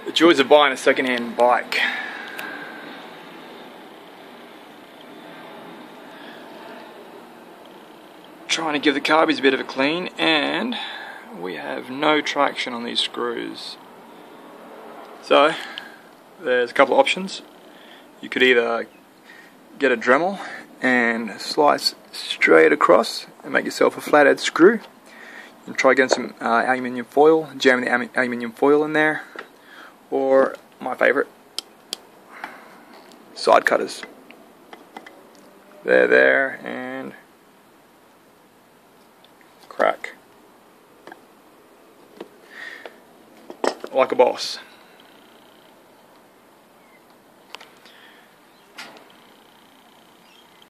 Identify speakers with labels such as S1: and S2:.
S1: The joys of buying a second-hand bike. Trying to give the carbies a bit of a clean, and we have no traction on these screws. So there's a couple of options. You could either get a Dremel and slice straight across and make yourself a flathead screw. You can try getting some aluminium foil, jamming the aluminium foil in there, or my favourite, side cutters. They're there, and crack like a boss.